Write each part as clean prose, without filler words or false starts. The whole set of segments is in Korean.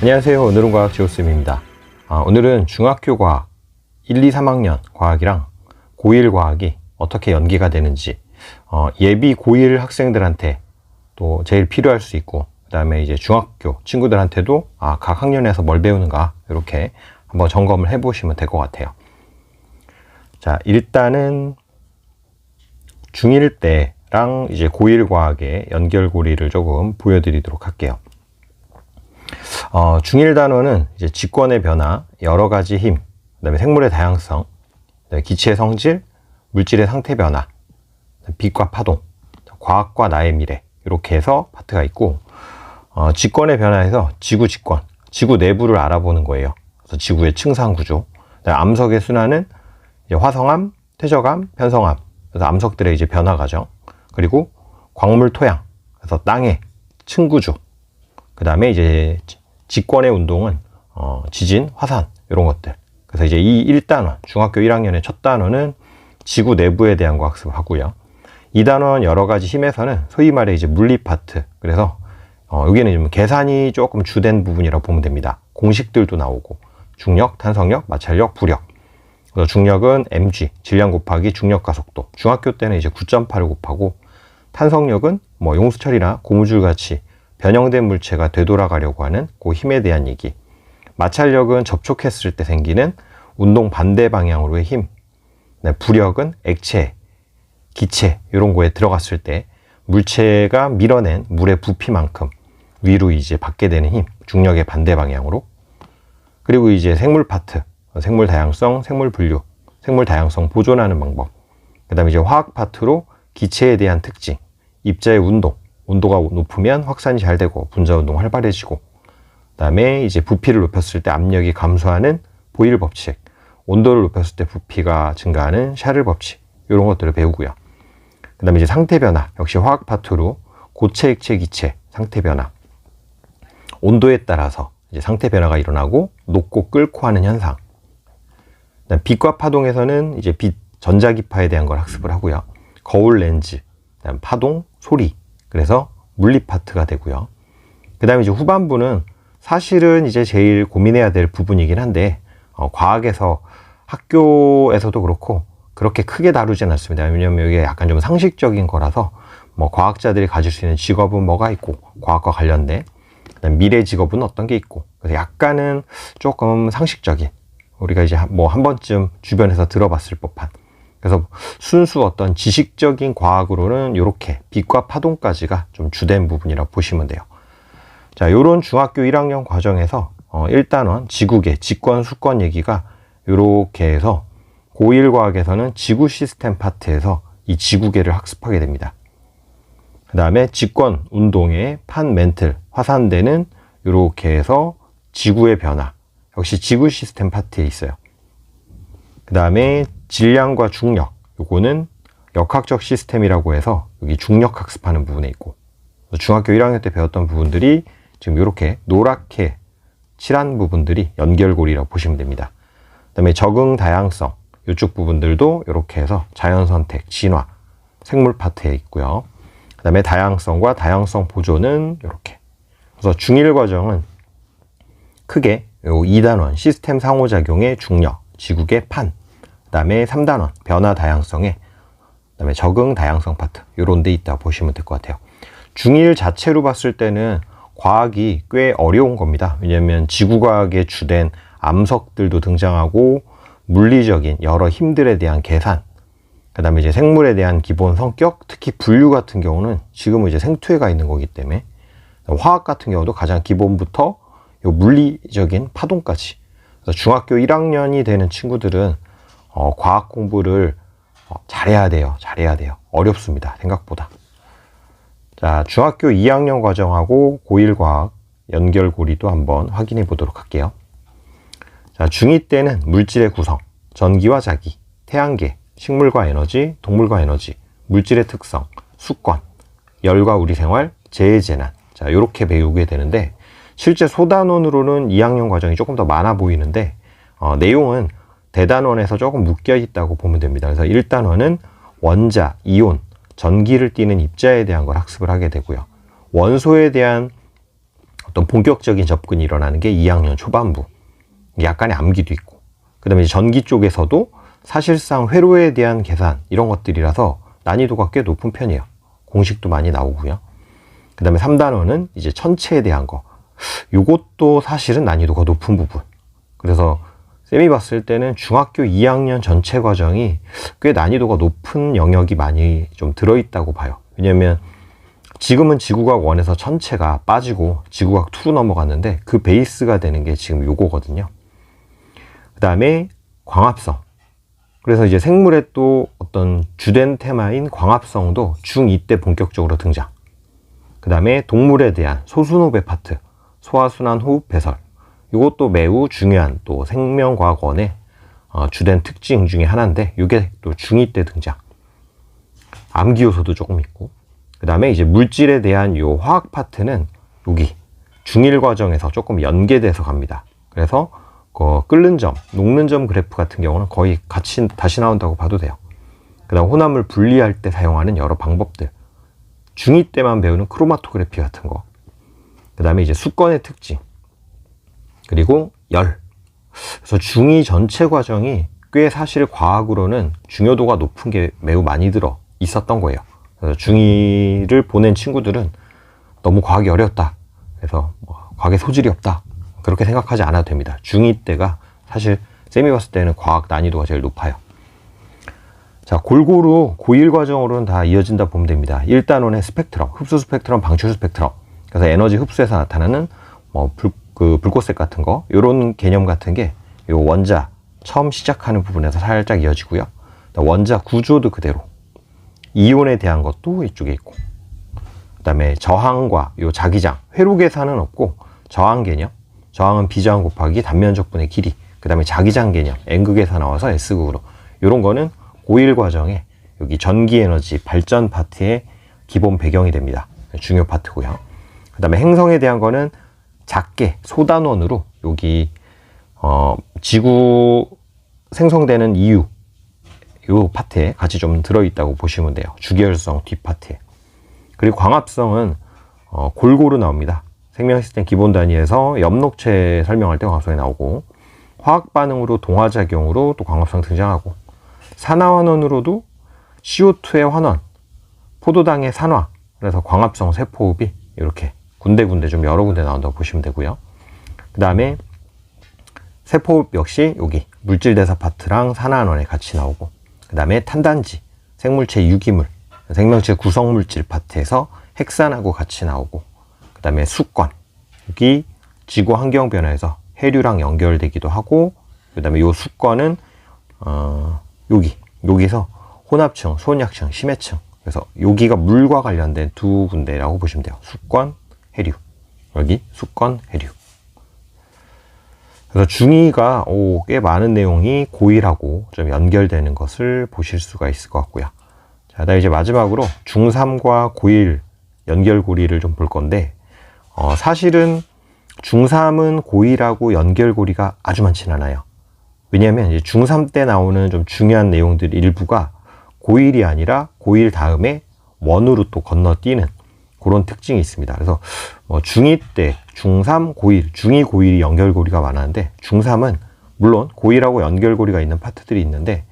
안녕하세요. 오늘은 과학 지오쌤입니다. 오늘은 중학교 과학 1, 2, 3학년 과학이랑 고1 과학이 어떻게 연계가 되는지 예비 고1 학생들한테 또 제일 필요할 수 있고, 그 다음에 이제 중학교 친구들한테도 각 학년에서 뭘 배우는가 이렇게 한번 점검을 해 보시면 될 것 같아요. 자, 일단은 중1 때랑 이제 고1 과학의 연결고리를 조금 보여드리도록 할게요. 중1 단원은 이제 직권의 변화, 여러 가지 힘, 그다음에 생물의 다양성, 그다음에 기체의 성질, 물질의 상태 변화, 빛과 파동, 과학과 나의 미래, 이렇게 해서 파트가 있고, 직권의 변화에서 지구 직권, 지구 내부를 알아보는 거예요. 그래서 지구의 층상 구조, 암석의 순환은 이제 화성암, 퇴적암, 편성암, 그래서 암석들의 이제 변화 과정, 그리고 광물 토양, 그래서 땅의 층 구조, 그 다음에 이제 직권의 운동은 지진, 화산 이런 것들. 그래서 이제 이 1단원, 중학교 1학년의 첫 단원은 지구 내부에 대한 거 학습하고요. 2단원 여러 가지 힘에서는 소위 말해 이제 물리 파트. 그래서 여기는 좀 계산이 조금 주된 부분이라고 보면 됩니다. 공식들도 나오고 중력, 탄성력, 마찰력, 부력. 그래서 중력은 mg, 질량 곱하기 중력 가속도. 중학교 때는 이제 9.8을 곱하고, 탄성력은 뭐 용수철이나 고무줄 같이 변형된 물체가 되돌아가려고 하는 그 힘에 대한 얘기. 마찰력은 접촉했을 때 생기는 운동 반대 방향으로의 힘. 부력은 액체, 기체 이런 거에 들어갔을 때 물체가 밀어낸 물의 부피만큼 위로 이제 받게 되는 힘, 중력의 반대 방향으로. 그리고 이제 생물 파트, 생물 다양성, 생물 분류, 생물 다양성 보존하는 방법. 그 다음에 이제 화학 파트로 기체에 대한 특징, 입자의 운동, 온도가 높으면 확산이 잘 되고 분자 운동 활발해지고, 그 다음에 이제 부피를 높였을 때 압력이 감소하는 보일 법칙, 온도를 높였을 때 부피가 증가하는 샤를 법칙, 이런 것들을 배우고요. 그 다음에 이제 상태 변화, 역시 화학 파트로 고체, 액체, 기체 상태 변화, 온도에 따라서 이제 상태 변화가 일어나고 녹고 끓고 하는 현상. 그다음 빛과 파동에서는 이제 빛, 전자기파에 대한 걸 학습을 하고요. 거울 렌즈, 그다음 파동, 소리. 그래서 물리 파트가 되고요. 그 다음에 이제 후반부는 사실은 이제 제일 고민해야 될 부분이긴 한데, 과학에서 학교에서도 그렇고 그렇게 크게 다루진 않습니다. 왜냐면 이게 약간 좀 상식적인 거라서, 뭐 과학자들이 가질 수 있는 직업은 뭐가 있고, 과학과 관련된 그다음 미래 직업은 어떤 게 있고, 그래서 약간은 조금 상식적인, 우리가 이제 뭐 한 번쯤 주변에서 들어봤을 법한, 그래서 순수 어떤 지식적인 과학으로는 이렇게 빛과 파동까지가 좀 주된 부분이라고 보시면 돼요. 자, 요런 중학교 1학년 과정에서 1단원 지구계, 직권, 수권 얘기가 이렇게 해서 고1 과학에서는 지구 시스템 파트에서 이 지구계를 학습하게 됩니다. 그 다음에 직권, 운동의 판, 멘틀, 화산대는 이렇게 해서 지구의 변화, 역시 지구 시스템 파트에 있어요. 그 다음에 질량과 중력, 요거는 역학적 시스템이라고 해서 여기 중력 학습하는 부분에 있고, 중학교 1학년 때 배웠던 부분들이 지금 이렇게 노랗게 칠한 부분들이 연결고리라고 보시면 됩니다. 그 다음에 적응 다양성, 이쪽 부분들도 이렇게 해서 자연선택, 진화, 생물 파트에 있고요. 그 다음에 다양성과 다양성 보존은 이렇게. 그래서 중1 과정은 크게 요 2단원 시스템 상호작용의 중력, 지구계 판, 그 다음에 3단원 변화 다양성에, 그 다음에 적응 다양성 파트, 요런 데 있다 보시면 될 것 같아요. 중1 자체로 봤을 때는 과학이 꽤 어려운 겁니다. 왜냐하면 지구과학의 주된 암석들도 등장하고, 물리적인 여러 힘들에 대한 계산, 그 다음에 이제 생물에 대한 기본 성격, 특히 분류 같은 경우는 지금은 이제 생투에가 있는 거기 때문에, 화학 같은 경우도 가장 기본부터 요 물리적인 파동까지. 그래서 중학교 1학년이 되는 친구들은 과학 공부를 잘해야 돼요. 잘해야 돼요. 어렵습니다. 생각보다. 자, 중학교 2학년 과정하고 고1 과학 연결고리도 한번 확인해 보도록 할게요. 자, 중2 때는 물질의 구성, 전기와 자기, 태양계, 식물과 에너지, 동물과 에너지, 물질의 특성, 수권, 열과 우리 생활, 재해재난. 자, 요렇게 배우게 되는데, 실제 소단원으로는 2학년 과정이 조금 더 많아 보이는데, 내용은 대단원에서 조금 묶여 있다고 보면 됩니다. 그래서 1단원은 원자, 이온, 전기를 띠는 입자에 대한 걸 학습을 하게 되고요. 원소에 대한 어떤 본격적인 접근이 일어나는 게 2학년 초반부. 약간의 암기도 있고. 그 다음에 전기 쪽에서도 사실상 회로에 대한 계산, 이런 것들이라서 난이도가 꽤 높은 편이에요. 공식도 많이 나오고요. 그 다음에 3단원은 이제 천체에 대한 거. 요것도 사실은 난이도가 높은 부분. 그래서 쌤이 봤을 때는 중학교 2학년 전체 과정이 꽤 난이도가 높은 영역이 많이 좀 들어있다고 봐요. 왜냐면 지금은 지구과학 1에서 천체가 빠지고 지구과학 2로 넘어갔는데 그 베이스가 되는 게 지금 요거거든요. 그 다음에 광합성. 그래서 이제 생물의 또 어떤 주된 테마인 광합성도 중2 때 본격적으로 등장. 그 다음에 동물에 대한 소수노배 파트, 소화순환, 호흡, 배설. 이것도 매우 중요한 또 생명과학원의 주된 특징 중에 하나인데 이게 또 중2 때 등장. 암기 요소도 조금 있고. 그 다음에 이제 물질에 대한 요 화학 파트는 여기 중1 과정에서 조금 연계돼서 갑니다. 그래서 끓는 점, 녹는 점 그래프 같은 경우는 거의 같이 다시 나온다고 봐도 돼요. 그 다음 혼합물 분리할 때 사용하는 여러 방법들. 중2 때만 배우는 크로마토그래피 같은 거. 그 다음에 이제 수건의 특징. 그리고 열. 그래서 중2 전체 과정이 꽤 사실 과학으로는 중요도가 높은 게 매우 많이 들어 있었던 거예요. 그래서 중2를 보낸 친구들은 너무 과학이 어려웠다. 그래서 과학에 소질이 없다. 그렇게 생각하지 않아도 됩니다. 중2 때가 사실 쌤이 봤을 때는 과학 난이도가 제일 높아요. 자, 골고루 고1 과정으로는 다 이어진다 보면 됩니다. 1단원의 스펙트럼, 흡수 스펙트럼, 방출 스펙트럼. 그래서 에너지 흡수에서 나타나는 불꽃색 같은 거, 요런 개념 같은 게 요 원자 처음 시작하는 부분에서 살짝 이어지고요. 원자 구조도 그대로. 이온에 대한 것도 이쪽에 있고. 그 다음에 저항과 요 자기장, 회로 계산은 없고 저항 개념. 저항은 비저항 곱하기 단면적분의 길이. 그 다음에 자기장 개념, N극에서 나와서 S극으로. 요런 거는 고1 과정에 여기 전기 에너지 발전 파트의 기본 배경이 됩니다. 중요 파트고요. 그 다음에 행성에 대한 거는 작게 소단원으로 여기 지구 생성되는 이유 요 파트에 같이 좀 들어있다고 보시면 돼요. 주계열성 뒷파트에. 그리고 광합성은 골고루 나옵니다. 생명 시스템 기본 단위에서 엽록체 설명할 때 광합성이 나오고, 화학 반응으로 동화작용으로 또 광합성 등장하고, 산화환원으로도 CO2의 환원, 포도당의 산화, 그래서 광합성 세포흡이 이렇게 군데군데 좀 여러 군데 나온다고 보시면 되고요. 그 다음에 세포흡 역시 여기 물질대사 파트랑 산화환원에 같이 나오고, 그 다음에 탄단지, 생물체 유기물, 생명체 구성물질 파트에서 핵산하고 같이 나오고, 그 다음에 수건, 여기 지구 환경 변화에서 해류랑 연결되기도 하고, 그 다음에 요 수건은 여기서 혼합층, 소원약층, 심해층. 그래서 여기가 물과 관련된 두 군데라고 보시면 돼요. 수건, 해류. 여기 수건, 해류. 그래서 중2가 꽤 많은 내용이 고1하고 좀 연결되는 것을 보실 수가 있을 것 같고요. 자, 이제 마지막으로 중3과 고1 연결고리를 좀 볼 건데, 사실은 중3은 고1하고 연결고리가 아주 많진 않아요. 왜냐하면 이제 중3 때 나오는 좀 중요한 내용들 일부가 고1이 아니라 고1 다음에 원으로 또 건너뛰는 그런 특징이 있습니다. 그래서 중2 때 중3, 고1, 중2, 고1이 연결고리가 많았는데, 중3은 물론 고1하고 연결고리가 있는 파트들이 있는데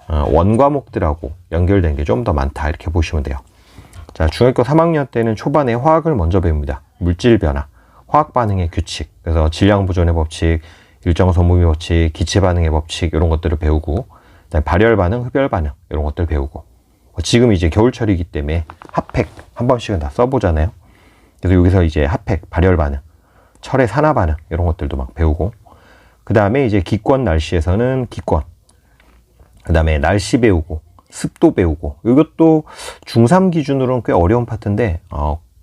원과목들하고 연결된 게 좀 더 많다, 이렇게 보시면 돼요. 자, 중학교 3학년 때는 초반에 화학을 먼저 배웁니다. 물질 변화, 화학 반응의 규칙, 그래서 질량 보존의 법칙, 일정 소모미 법칙, 기체 반응의 법칙, 이런 것들을 배우고, 그다음에 발열 반응, 흡열 반응, 이런 것들 배우고, 지금 이제 겨울철이기 때문에 핫팩 한 번씩은 다 써보잖아요. 그래서 여기서 이제 핫팩, 발열 반응, 철의 산화 반응, 이런 것들도 막 배우고, 그 다음에 이제 기권 날씨에서는 기권, 그 다음에 날씨 배우고, 습도 배우고, 이것도 중3 기준으로는 꽤 어려운 파트인데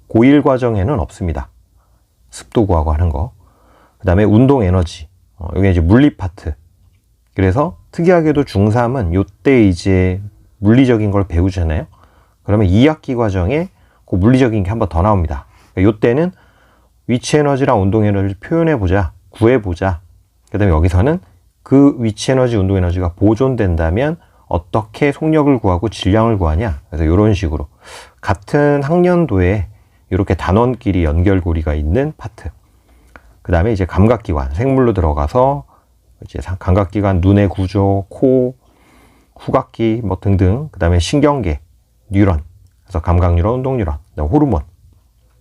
고1 과정에는 없습니다. 습도 구하고 하는 거. 그 다음에 운동 에너지, 여기 이제 물리 파트. 그래서 특이하게도 중3은 요때 이제 물리적인 걸 배우잖아요. 그러면 2학기 과정에 그 물리적인 게 한 번 더 나옵니다. 그러니까 요때는 위치 에너지랑 운동 에너지를 표현해보자, 구해보자. 그 다음에 여기서는 그 위치 에너지, 운동 에너지가 보존된다면 어떻게 속력을 구하고 질량을 구하냐. 그래서 이런 식으로 같은 학년도에 이렇게 단원끼리 연결고리가 있는 파트. 그 다음에 이제 감각기관, 생물로 들어가서 이제 감각기관, 눈의 구조, 코, 후각기 뭐 등등. 그 다음에 신경계, 뉴런, 그래서 감각뉴런, 운동뉴런, 호르몬,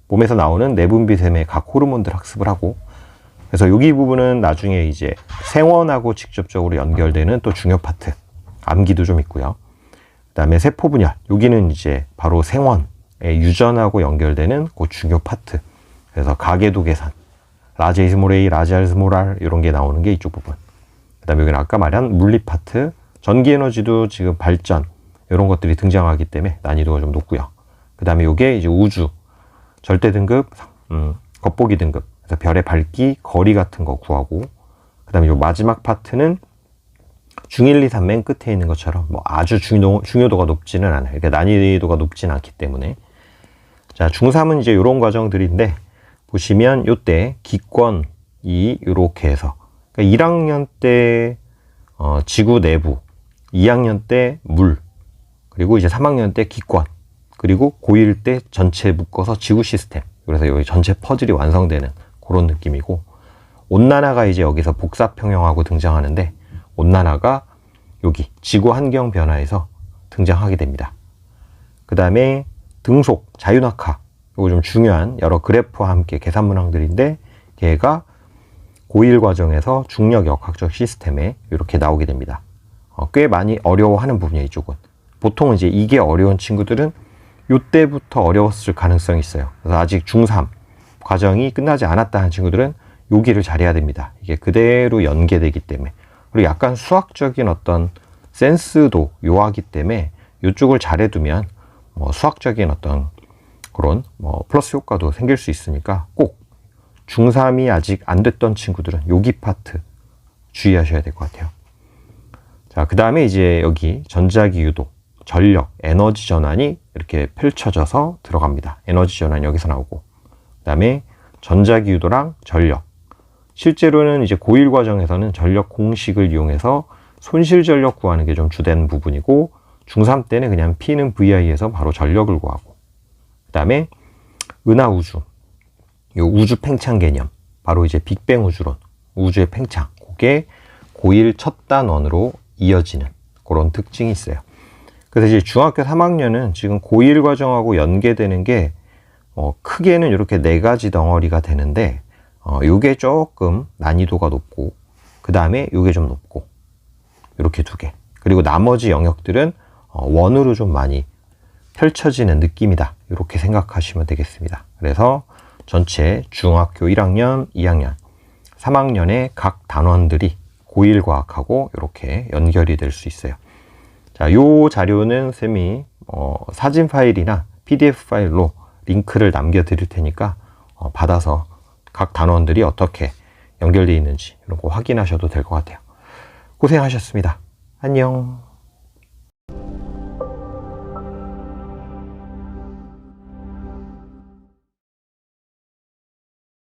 몸에서 나오는 내분비샘의 각 호르몬들 학습을 하고, 그래서 여기 부분은 나중에 이제 생원하고 직접적으로 연결되는 또 중요 파트, 암기도 좀 있고요. 그 다음에 세포 분열, 여기는 이제 바로 생원의 유전하고 연결되는 그 중요 파트. 그래서 가계도 계산, 라지 스몰 A, 라지 R 스몰 R 이런 게 나오는 게 이쪽 부분. 그 다음에 여기는 아까 말한 물리 파트, 전기 에너지도 지금 발전 이런 것들이 등장하기 때문에 난이도가 좀 높고요. 그 다음에 이게 이제 우주 절대 등급, 겉보기 등급, 그래서 별의 밝기, 거리 같은 거 구하고, 그 다음에 이 마지막 파트는 중1, 2, 3 맨 끝에 있는 것처럼 뭐 아주 중요도가 높지는 않아요. 그러니까 난이도가 높지는 않기 때문에. 자, 중3은 이제 이런 과정들인데, 보시면 요때 기권이 이렇게 해서, 그러니까 1학년 때 지구 내부, 2학년 때 물, 그리고 이제 3학년 때 기권, 그리고 고1 때 전체 묶어서 지구 시스템. 그래서 여기 전체 퍼즐이 완성되는 그런 느낌이고, 온난화가 이제 여기서 복사평형하고 등장하는데, 온난화가 여기 지구 환경 변화에서 등장하게 됩니다. 그 다음에 등속, 자유낙하, 이거 좀 중요한 여러 그래프와 함께 계산 문항들인데, 걔가 고1 과정에서 중력 역학적 시스템에 이렇게 나오게 됩니다. 꽤 많이 어려워하는 부분이에요, 이쪽은. 보통 이제 이게 어려운 친구들은 요때부터 어려웠을 가능성이 있어요. 그래서 아직 중3 과정이 끝나지 않았다 하는 친구들은 여기를 잘해야 됩니다. 이게 그대로 연계되기 때문에. 그리고 약간 수학적인 어떤 센스도 요하기 때문에 이쪽을 잘해두면 뭐 수학적인 어떤 그런 뭐 플러스 효과도 생길 수 있으니까 꼭 중3이 아직 안 됐던 친구들은 여기 파트 주의하셔야 될 것 같아요. 자, 그 다음에 이제 여기 전자기 유도, 전력, 에너지 전환이 이렇게 펼쳐져서 들어갑니다. 에너지 전환이 여기서 나오고, 그 다음에 전자기 유도랑 전력. 실제로는 이제 고1 과정에서는 전력 공식을 이용해서 손실 전력 구하는 게 좀 주된 부분이고, 중3 때는 그냥 P는 VI에서 바로 전력을 구하고, 그 다음에 은하 우주, 요 우주 팽창 개념, 바로 이제 빅뱅 우주론, 우주의 팽창, 그게 고1 첫 단원으로 이어지는 그런 특징이 있어요. 그래서 이제 중학교 3학년은 지금 고1 과정하고 연계되는 게 크게는 이렇게 4가지 덩어리가 되는데, 요게 조금 난이도가 높고, 그 다음에 요게 좀 높고, 이렇게 2개. 그리고 나머지 영역들은 원으로 좀 많이 펼쳐지는 느낌이다, 이렇게 생각하시면 되겠습니다. 그래서 전체 중학교 1학년, 2학년, 3학년의 각 단원들이 고1 과학하고 이렇게 연결이 될 수 있어요. 자, 요 자료는 쌤이 사진 파일이나 PDF 파일로 링크를 남겨 드릴 테니까 받아서 각 단원들이 어떻게 연결되어 있는지 이런 거 확인하셔도 될 것 같아요. 고생하셨습니다. 안녕.